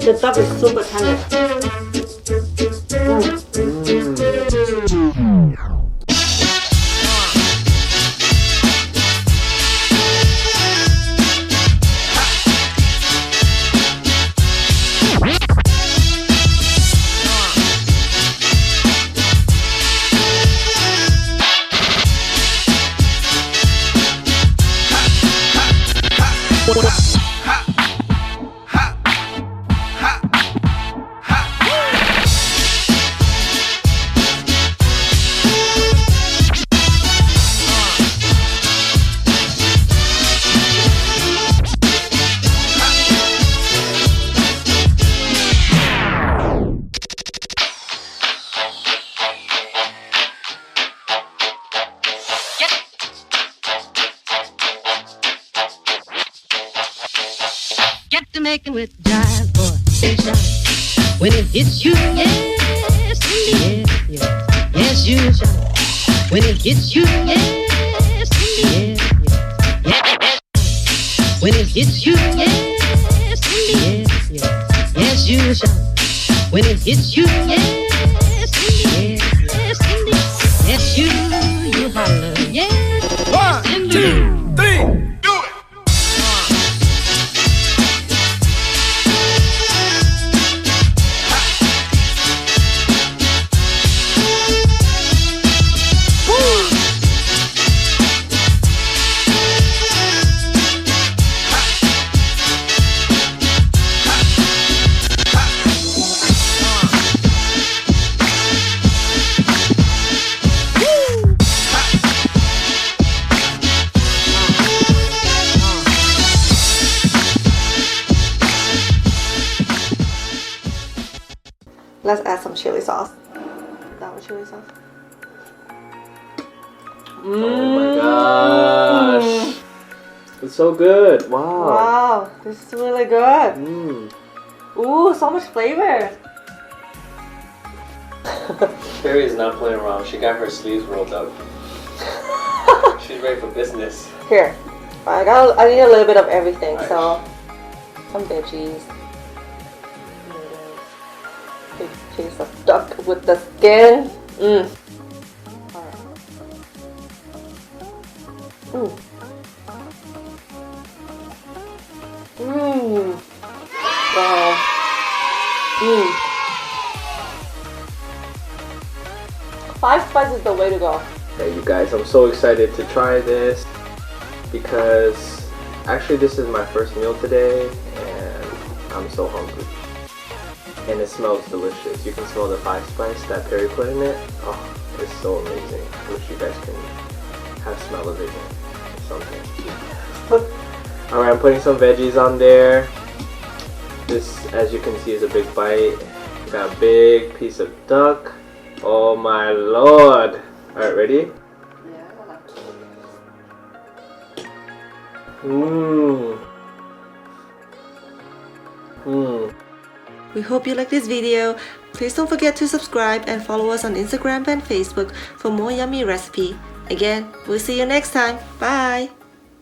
The duck is super tender. Get to making with jive, boy, say shout. When it hits you, yes, indeed, yes, yes, you shout. When it hits you, yes, indeed, yes, yes. When it hits you, yes, indeed, yes, yes, you shout. When it hits you, yes, indeed, yes, indeed, yes, you holler, yes, 1, 2, 3. Let's add some chili sauce. That was chili sauce. Oh my gosh. It's so good. Wow. Wow, this is really good. Ooh, so much flavor. Carrie is not playing around. She got her sleeves rolled up. She's ready for business. Here, I need a little bit of everything. Right. So, some veggies. Big piece of duck with the skin. Alright. Wow. 5 spices is the way to go. Hey you guys, I'm so excited to try this because actually this is my first meal today and I'm so hungry. And it smells delicious. You can smell the 5 spice that Perry put in it. Oh, it's so amazing. I wish you guys can have smell-o-vision or something. Alright, I'm putting some veggies on there. This, as you can see, is a big bite. Got a big piece of duck. Oh my lord. Alright, ready? We hope you like this video. Please don't forget to subscribe and follow us on Instagram and Facebook for more yummy recipe. Again, we'll see you next time. Bye!